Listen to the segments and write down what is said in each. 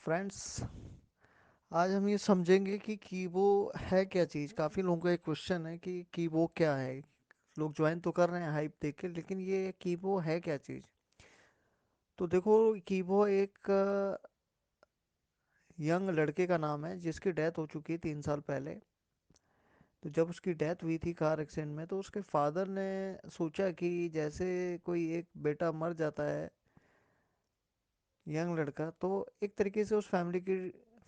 Friends, आज हम ये समझेंगे कि कीबो है क्या चीज़। काफ़ी लोगों का एक क्वेश्चन है कि कीबो क्या है। लोग ज्वाइन तो कर रहे हैं हाइप देख के, लेकिन ये कीबो है क्या चीज़। तो देखो, कीबो एक यंग लड़के का नाम है जिसकी डेथ हो चुकी है 3 साल पहले। तो जब उसकी डेथ हुई थी कार एक्सीडेंट में, तो उसके फादर ने सोचा कि जैसे कोई एक बेटा मर जाता है, यंग लड़का, तो एक तरीके से उस फैमिली की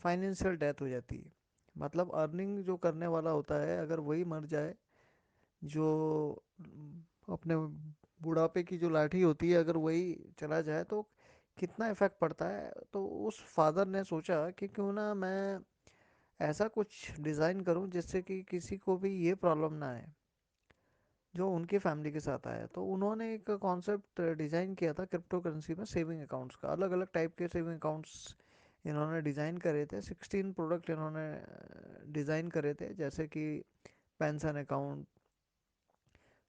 फाइनेंशियल डेथ हो जाती है। मतलब अर्निंग जो करने वाला होता है, अगर वही मर जाए, जो अपने बुढ़ापे की जो लाठी होती है, अगर वही चला जाए तो कितना इफेक्ट पड़ता है। तो उस फादर ने सोचा कि क्यों ना मैं ऐसा कुछ डिज़ाइन करूं जिससे कि किसी को भी ये प्रॉब्लम ना आए जो उनके फैमिली के साथ आया। तो उन्होंने एक कॉन्सेप्ट डिज़ाइन किया था क्रिप्टो करेंसी में सेविंग अकाउंट्स का। अलग अलग टाइप के सेविंग अकाउंट्स इन्होंने डिज़ाइन करे थे। 16 प्रोडक्ट इन्होंने डिज़ाइन करे थे, जैसे कि pension account,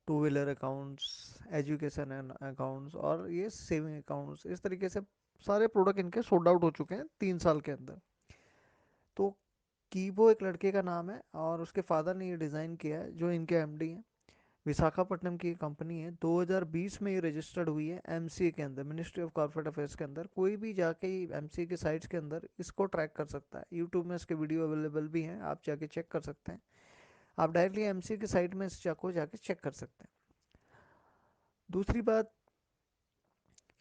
two wheeler accounts, education accounts और ये सेविंग अकाउंट्स। इस तरीके से सारे प्रोडक्ट इनके सोल्ड आउट हो चुके हैं 3 साल के अंदर। तो कीबो एक लड़के का नाम है और उसके फादर ने ये डिज़ाइन किया है, जो इनके एमडी हैं। विशाखापट्टनम की कंपनी है। 2020 में ये रजिस्टर्ड हुई है एमसीए के अंदर, मिनिस्ट्री ऑफ कॉर्पोरेट अफेयर्स के अंदर। कोई भी जाके एमसीए के साइट्स के अंदर इसको ट्रैक कर सकता है। यूट्यूब में इसके वीडियो अवेलेबल भी हैं, आप जाके चेक कर सकते हैं। आप डायरेक्टली एमसीए की साइट में इस को जाके चेक कर सकते हैं। दूसरी बात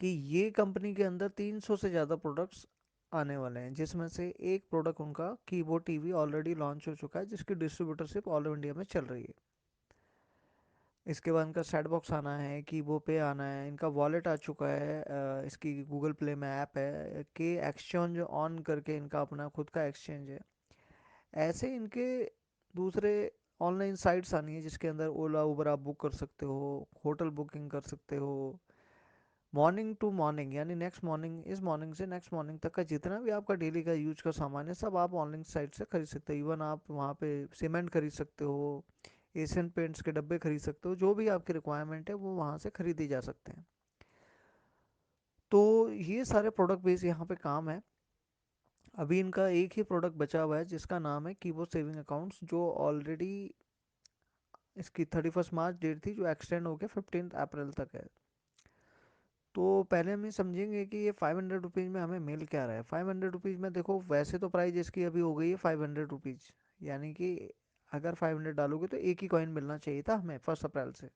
कि ये कंपनी के अंदर 300 से ज़्यादा प्रोडक्ट्स आने वाले हैं, जिसमें से एक प्रोडक्ट उनका कीबोर्ड टीवी ऑलरेडी लॉन्च हो चुका है, जिसकी डिस्ट्रीब्यूटरशिप ऑल इंडिया में चल रही है। इसके बाद इनका सेट बॉक्स आना है, कीबो पे आना है, इनका वॉलेट आ चुका है, इसकी गूगल प्ले में ऐप है कि एक्सचेंज ऑन करके इनका अपना खुद का एक्सचेंज है। ऐसे इनके दूसरे ऑनलाइन साइट्स आनी है, जिसके अंदर ओला उबर आप बुक कर सकते हो, होटल बुकिंग कर सकते हो। मॉर्निंग टू मॉर्निंग यानी नेक्स्ट मॉर्निंग, इस मॉर्निंग से नेक्स्ट मॉर्निंग तक का जितना भी आपका डेली का यूज का सामान है, सब आप ऑनलाइन साइट से खरीद सकते हो। इवन आप वहाँ पे सीमेंट खरीद सकते हो, एशियन पेंट्स के डब्बे खरीद सकते हो। जो भी आपकी रिक्वायरमेंट है वो वहाँ से खरीदी जा सकते हैं। तो ये सारे प्रोडक्ट बेस यहाँ पे काम है। अभी इनका एक ही प्रोडक्ट बचा हुआ है जिसका नाम है कीबो सेविंग अकाउंट्स, जो ऑलरेडी इसकी 31 मार्च डेट थी, जो एक्सटेंड होकर 15 अप्रैल तक है। तो पहले हम ये समझेंगे कि ये 500 रुपीज़ में हमें मिल क्या रहा है। 500 रुपीज़ में देखो, वैसे तो प्राइस इसकी अभी हो गई है 500 रुपीज़, यानी कि अगर 500 डालोगे तो एक ही कॉइन मिलना चाहिए था हमें 1 अप्रैल से।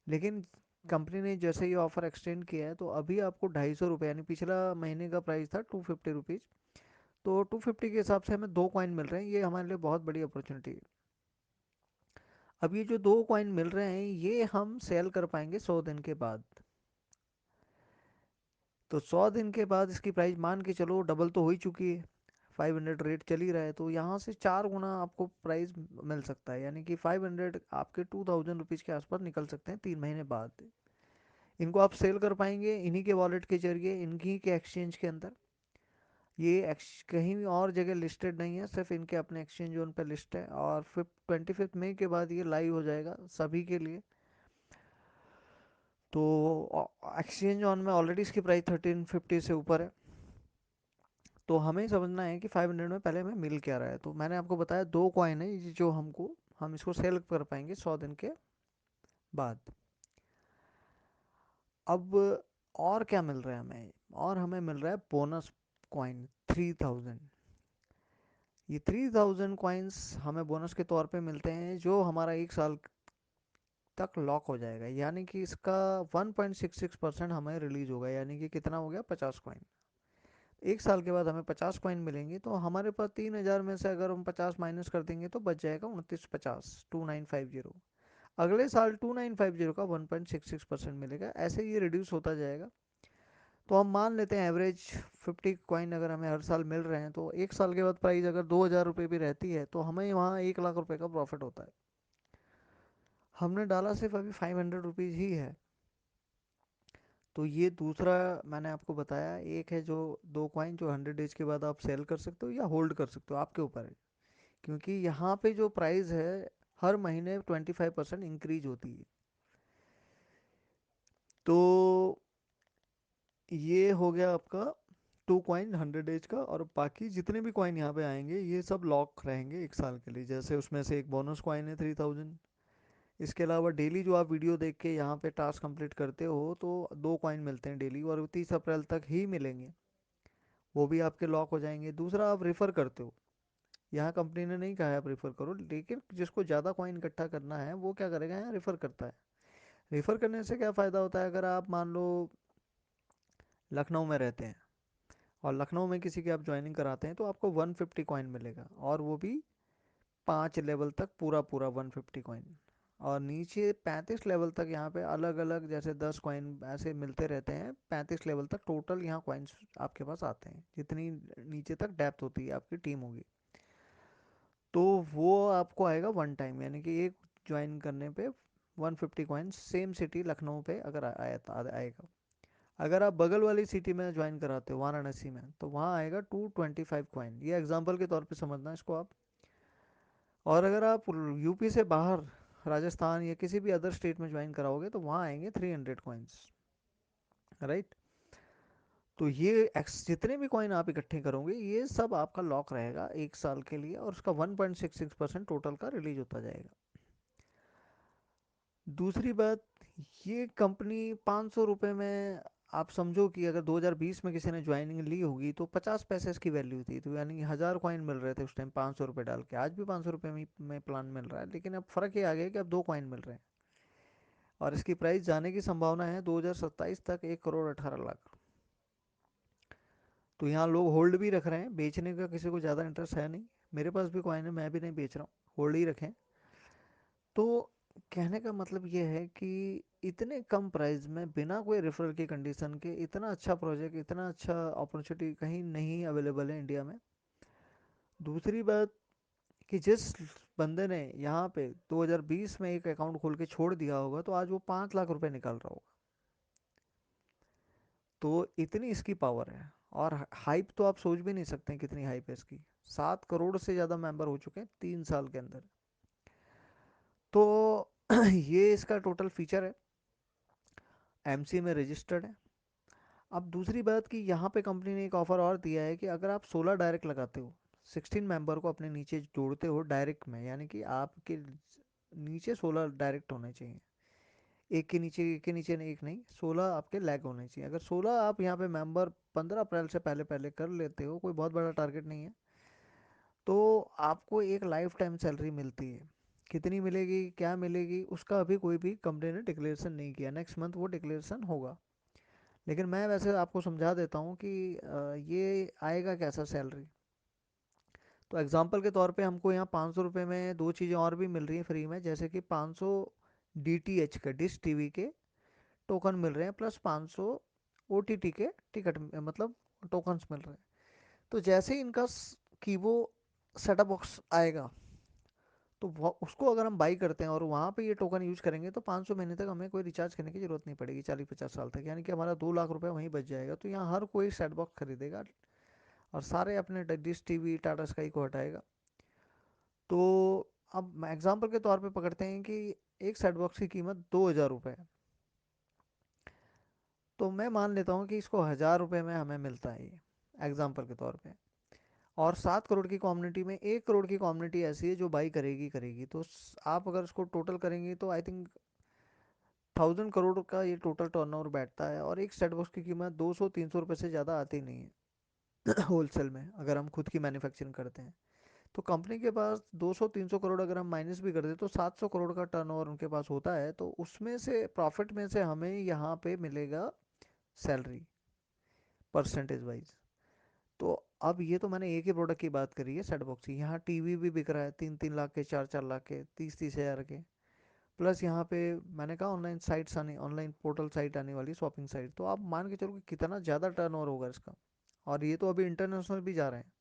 लेकिन कंपनी ने जैसे ये ऑफर एक्सटेंड किया है, तो अभी आपको 250 रुपये, यानी पिछला महीने का प्राइस था 250 रुपीज़, तो 250 के हिसाब से हमें 2 कॉइन मिल रहे हैं। ये हमारे लिए बहुत बड़ी अपॉर्चुनिटी है। अब ये जो 2 कॉइन मिल रहे हैं, ये हम सेल कर पाएंगे 100 दिन के बाद। तो 100 दिन के बाद इसकी प्राइस मान के चलो डबल तो हो ही चुकी है। 500 रेट चल ही रहा है, तो यहाँ से 4 गुना आपको प्राइस मिल सकता है, यानी कि 500 आपके 2000 रुपीज़ के आसपास निकल सकते हैं 3 महीने बाद। इनको आप सेल कर पाएंगे इन्हीं के वॉलेट के जरिए, इन्हीं के एक्सचेंज के अंदर। ये कहीं भी और जगह लिस्टेड नहीं है, सिर्फ इनके अपने एक्सचेंज जोन पर लिस्ट है। और 25 मई के बाद ये लाइव हो जाएगा सभी के लिए। तो एक्सचेंज ऑन में ऑलरेडी इसकी प्राइस 1350 से ऊपर है। तो हमें समझना है कि 500 में पहले हमें मिल क्या रहा है। तो मैंने आपको बताया 2 कॉइन है ये, जो हम इसको सेल कर पाएंगे 100 दिन के बाद। अब और क्या मिल रहा है हमें, और हमें मिल रहा है बोनस कॉइन 3000। ये 3000 कॉइन्स हमें बोनस के तौर पे मिलते हैं, जो हमारा 1 साल तक लॉक हो जाएगा। यानी कि इसका 1.66% हमें रिलीज होगा, यानी कि कितना हो गया, 50 कॉइन। 1 साल के बाद हमें 50 कॉइन मिलेंगे। तो हमारे पास 3000 में से अगर हम 50 माइनस कर देंगे तो बच जाएगा 2950, 2950। अगले साल 2950 का 1.66% मिलेगा। ऐसे ये रिड्यूस होता जाएगा। तो हम मान लेते हैं एवरेज 50 कॉइन अगर हमें हर साल मिल रहे हैं, तो 1 साल के बाद प्राइस अगर 2000 रुपये भी रहती है, तो हमें वहाँ 1 लाख रुपये का प्रॉफिट होता है। हमने डाला सिर्फ अभी 500 रुपीज़ ही है। तो ये दूसरा मैंने आपको बताया। एक है जो 2 कॉइन, जो 100 डेज के बाद आप सेल कर सकते हो या होल्ड कर सकते हो, आपके ऊपर है। क्योंकि यहाँ पे जो प्राइस है, हर महीने 25% इंक्रीज होती है। तो ये हो गया आपका टू कॉइन 100 डेज का, और बाकी जितने भी कॉइन यहाँ पे आएंगे ये सब लॉक रहेंगे 1 साल के लिए। जैसे उसमें से एक बोनस कॉइन है 3000। इसके अलावा डेली जो आप वीडियो देख के यहाँ पे टास्क कंप्लीट करते हो तो 2 कॉइन मिलते हैं डेली, और वो 30 अप्रैल तक ही मिलेंगे। वो भी आपके लॉक हो जाएंगे। दूसरा, आप रेफ़र करते हो। यहाँ कंपनी ने नहीं कहा है आप रेफ़र करो, लेकिन जिसको ज़्यादा कॉइन इकट्ठा करना है वो क्या करेगा, यहाँ रेफ़र करता है। रेफ़र करने से क्या फ़ायदा होता है, अगर आप मान लो लखनऊ में रहते हैं और लखनऊ में किसी की आप ज्वाइनिंग कराते हैं, तो आपको 150 कॉइन मिलेगा, और वो भी 5 लेवल तक पूरा पूरा 150 कॉइन। और नीचे 35 लेवल तक यहाँ पे अलग अलग जैसे 10 कॉइन ऐसे मिलते रहते हैं। 35 लेवल तक टोटल यहाँ कॉइन्स आपके पास आते हैं, जितनी नीचे तक डेप्थ होती है आपकी टीम होगी। तो वो आपको आएगा वन टाइम, यानी कि एक ज्वाइन करने पे 150 कॉइन सेम सिटी लखनऊ पे अगर आया आएगा। अगर आप बगल वाली सिटी में ज्वाइन कराते हो वाराणसी में, तो वहाँ आएगा 225 कॉइन। ये एग्जांपल के तौर पे समझना इसको आप। और अगर आप यूपी से बाहर राजस्थान या किसी भी अदर स्टेट में ज्वाइन कराओगे तो वहाँ आएंगे 300 कॉइन्स, राइट। तो ये जितने भी कॉइन आप इकट्ठे करोगे ये सब आपका लॉक रहेगा 1 साल के लिए, और उसका 1.66% टोटल का रिलीज होता जाएगा। दूसरी बात, ये कंपनी 500 रुपये में, आप समझो कि अगर 2020 में किसी ने ज्वाइनिंग ली होगी तो 50 पैसे इसकी वैल्यू थी, तो यानी 1000 कॉइन मिल रहे थे उस टाइम 500 रुपये डाल के। आज भी 500 रुपये में प्लान मिल रहा है, लेकिन अब फ़र्क ये आ गया कि अब 2 कॉइन मिल रहे हैं। और इसकी प्राइस जाने की संभावना है 2027 तक 1 करोड़ 18 लाख। तो यहाँ लोग होल्ड भी रख रहे हैं, बेचने का किसी को ज़्यादा इंटरेस्ट है नहीं। मेरे पास भी कॉइन है, मैं भी नहीं बेच रहा हूँ, होल्ड ही रखें। तो कहने का मतलब ये है कि इतने कम प्राइस में बिना कोई रेफरल की कंडीशन के इतना अच्छा प्रोजेक्ट, इतना अच्छा अपॉर्चुनिटी कहीं नहीं अवेलेबल है इंडिया में। दूसरी बात कि जिस बंदे ने यहाँ पे 2020 में एक अकाउंट खोल के छोड़ दिया होगा, तो आज वो 5 लाख रुपए निकाल रहा होगा। तो इतनी इसकी पावर है। और हाइप तो आप सोच भी नहीं सकते हैं कितनी हाइप है इसकी। 7 करोड़ से ज़्यादा मेंबर हो चुके हैं 3 साल के अंदर। तो ये इसका टोटल फीचर है। एमसी में रजिस्टर्ड है। अब दूसरी बात कि यहाँ पे कंपनी ने एक ऑफर और दिया है कि अगर आप 16 डायरेक्ट लगाते हो, 16 मेंबर को अपने नीचे जोड़ते हो डायरेक्ट में, यानी कि आपके नीचे 16 डायरेक्ट होने चाहिए। एक के नीचे नहीं, एक नहीं, 16 आपके लैग होने चाहिए। अगर 16 आप यहाँ पे मेंबर 15 अप्रैल से पहले पहले कर लेते हो, कोई बहुत बड़ा टारगेट नहीं है, तो आपको एक लाइफ टाइम सैलरी मिलती है। कितनी मिलेगी, क्या मिलेगी, उसका अभी कोई भी कंपनी ने डिक्लेरेशन नहीं किया। नेक्स्ट मंथ वो डिक्लेरेशन होगा। लेकिन मैं वैसे आपको समझा देता हूँ कि ये आएगा कैसा सैलरी। तो एग्जांपल के तौर पे हमको यहाँ 500 रुपये में दो चीज़ें और भी मिल रही हैं फ्री में, जैसे कि 500 डीटीएच के डिश टीवी के टोकन मिल रहे हैं, प्लस 500 ओटीटी के टिकट मतलब टोकन्स मिल रहे हैं। तो जैसे ही इनका की वो सेटअप बॉक्स आएगा, तो उसको अगर हम बाई करते हैं और वहाँ पे ये टोकन यूज करेंगे, तो 500 महीने तक हमें कोई रिचार्ज करने की जरूरत नहीं पड़ेगी 40-50 साल तक, यानी कि हमारा 2 लाख रुपए वहीं बच जाएगा। तो यहाँ हर कोई सेट बॉक्स खरीदेगा और सारे अपने डिश टीवी टाटा स्काई को हटाएगा। तो अब एग्जाम्पल के तौर पे पकड़ते हैं कि एक सेट बॉक्स की कीमत 2000 रुपये है। तो मैं मान लेता हूँ कि इसको 1000 रुपये में हमें मिलता है ये, एग्जाम्पल के तौर पे। और 7 करोड़ की कम्युनिटी में 1 करोड़ की कम्युनिटी ऐसी है जो बाई करेगी करेगी। तो आप अगर इसको टोटल करेंगे तो आई थिंक 1000 करोड़ का ये टोटल टर्नओवर बैठता है। और एक सेट बॉक्स की कीमत 200-300 रुपये से ज़्यादा आती नहीं है होलसेल में, अगर हम खुद की मैन्युफैक्चरिंग करते हैं। तो कंपनी के पास 200-300 करोड़ अगर हम माइनस भी कर दें तो 700 करोड़ का टर्नओवर उनके पास होता है। तो उसमें से प्रॉफिट में से हमें यहाँ पे मिलेगा सैलरी परसेंटेज वाइज। तो अब ये तो मैंने एक ही प्रोडक्ट की बात करी है सेट बॉक्स की। यहाँ टीवी भी बिक रहा है 3-3 लाख के, 4-4 लाख के, 30-30 हज़ार के। प्लस यहाँ पे मैंने कहा ऑनलाइन साइट्स आने, ऑनलाइन पोर्टल साइट आने वाली, शॉपिंग साइट। तो आप मान के चलो कि कितना ज़्यादा टर्नओवर होगा इसका। और ये तो अभी इंटरनेशनल भी जा रहे हैं,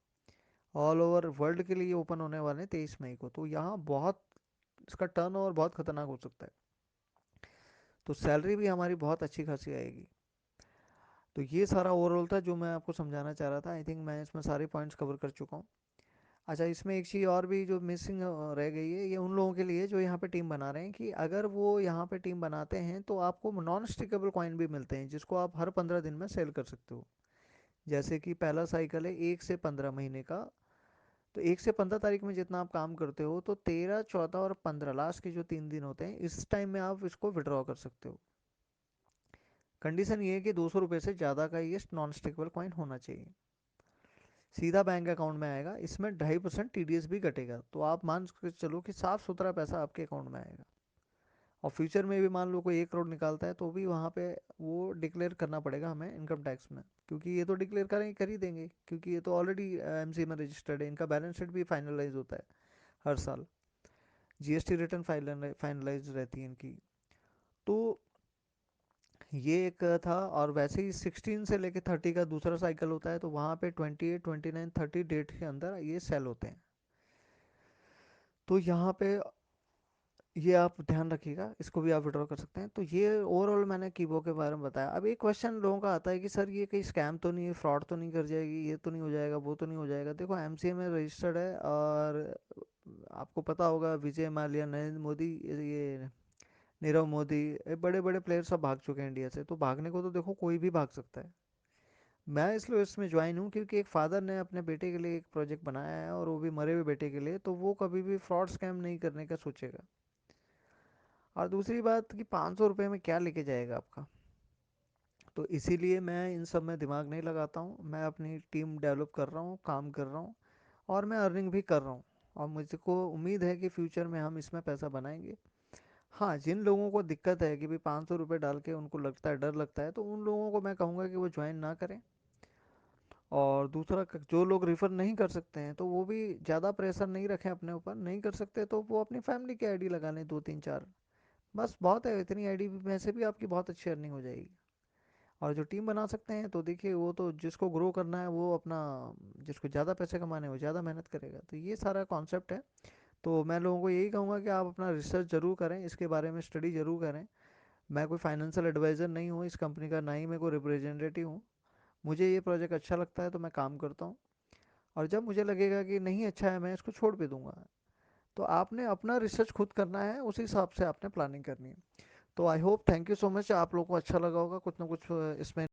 ऑल ओवर वर्ल्ड के लिए ओपन होने वाले हैं 23 मई को। तो यहाँ बहुत इसका टर्नओवर बहुत खतरनाक हो सकता है। तो सैलरी भी हमारी बहुत अच्छी खासी आएगी। तो ये सारा ओवरऑल था जो मैं आपको समझाना चाह रहा था। आई थिंक मैं इसमें सारे पॉइंट्स कवर कर चुका हूँ। अच्छा, इसमें एक चीज़ और भी जो मिसिंग रह गई है, ये उन लोगों के लिए जो यहाँ पे टीम बना रहे हैं, कि अगर वो यहाँ पे टीम बनाते हैं तो आपको नॉन स्टिकेबल कॉइन भी मिलते हैं, जिसको आप हर 15 दिन में सेल कर सकते हो। जैसे कि पहला साइकिल है 1 से 15 महीने का। तो 1 से 15 तारीख में जितना आप काम करते हो, तो 13, 14 और 15 लास्ट के जो 3 दिन होते हैं, इस टाइम में आप इसको विड्रॉ कर सकते हो। कंडीशन ये है कि 200 रुपये से ज़्यादा का ये नॉन स्टेकेबल कॉइन होना चाहिए। सीधा बैंक अकाउंट में आएगा, इसमें 2.5% TDS भी कटेगा, तो आप मान के चलो कि साफ सुथरा पैसा आपके अकाउंट में आएगा। और फ्यूचर में भी मान लो कोई 1 करोड़ निकालता है, तो भी वहाँ पे वो डिक्लेयर करना पड़ेगा हमें इनकम टैक्स में, क्योंकि ये तो डिक्लेयर करेंगे, कर ही देंगे, क्योंकि ये तो ऑलरेडी एमसी में रजिस्टर्ड है। इनका बैलेंस शीट भी फाइनलाइज होता है हर साल, जीएसटी रिटर्न फाइनलाइज रहती है इनकी। तो ये एक था। और वैसे ही 16 से लेके 30 का दूसरा साइकिल होता है, तो वहाँ पे 28, 29, 30 डेट के अंदर ये सेल होते हैं। तो यहाँ पे ये आप ध्यान रखिएगा, इसको भी आप विड्रॉ कर सकते हैं। तो ये ओवरऑल मैंने कीबो के बारे में बताया। अब एक क्वेश्चन लोगों का आता है कि सर ये कहीं स्कैम तो नहीं है, फ्रॉड तो नहीं कर जाएगी, ये तो नहीं हो जाएगा, वो तो नहीं हो जाएगा। देखो एमसीए में रजिस्टर्ड है, और आपको पता होगा विजय माल्या, नरेंद्र मोदी, ये नीरव मोदी, ये बड़े बड़े प्लेयर सब भाग चुके हैं इंडिया से। तो भागने को तो देखो कोई भी भाग सकता है। मैं इसलिए इसमें ज्वाइन हूँ क्योंकि एक फादर ने अपने बेटे के लिए एक प्रोजेक्ट बनाया है, और वो भी मरे हुए बेटे के लिए, तो वो कभी भी फ्रॉड स्कैम नहीं करने का सोचेगा। और दूसरी बात कि 500 रुपये में क्या लेके जाएगा आपका। तो इसीलिए मैं इन सब में दिमाग नहीं लगाता हूँ। मैं अपनी टीम डेवलप कर रहा हूँ, काम कर रहा हूँ, और मैं अर्निंग भी कर रहा हूँ। और मुझको उम्मीद है कि फ्यूचर में हम इसमें पैसा बनाएंगे। हाँ, जिन लोगों को दिक्कत है कि भाई 500 रुपये डाल के उनको लगता है, डर लगता है, तो उन लोगों को मैं कहूँगा कि वो ज्वाइन ना करें। और दूसरा, जो लोग रेफर नहीं कर सकते हैं, तो वो भी ज़्यादा प्रेशर नहीं रखें अपने ऊपर। नहीं कर सकते तो वो अपनी फैमिली की आईडी लगा लें, 2 3 4, बस बहुत है। इतनी आईडी में से भी आपकी बहुत अच्छी अर्निंग हो जाएगी। और जो टीम बना सकते हैं, तो देखिए वो तो जिसको ग्रो करना है वो अपना, जिसको ज़्यादा पैसे कमाने हैं वो ज़्यादा मेहनत करेगा। तो ये सारा कॉन्सेप्ट है। तो मैं लोगों को यही कहूँगा कि आप अपना रिसर्च ज़रूर करें, इसके बारे में स्टडी ज़रूर करें। मैं कोई फाइनेंशियल एडवाइज़र नहीं हूँ इस कंपनी का, ना ही मैं कोई रिप्रेजेंटेटिव हूँ। मुझे ये प्रोजेक्ट अच्छा लगता है तो मैं काम करता हूँ, और जब मुझे लगेगा कि नहीं अच्छा है, मैं इसको छोड़ भी दूंगा। तो आपने अपना रिसर्च खुद करना है, उसी हिसाब से आपने प्लानिंग करनी है। तो I hope, thank you so much, आप लोगों को अच्छा लगा होगा कुछ ना कुछ इसमें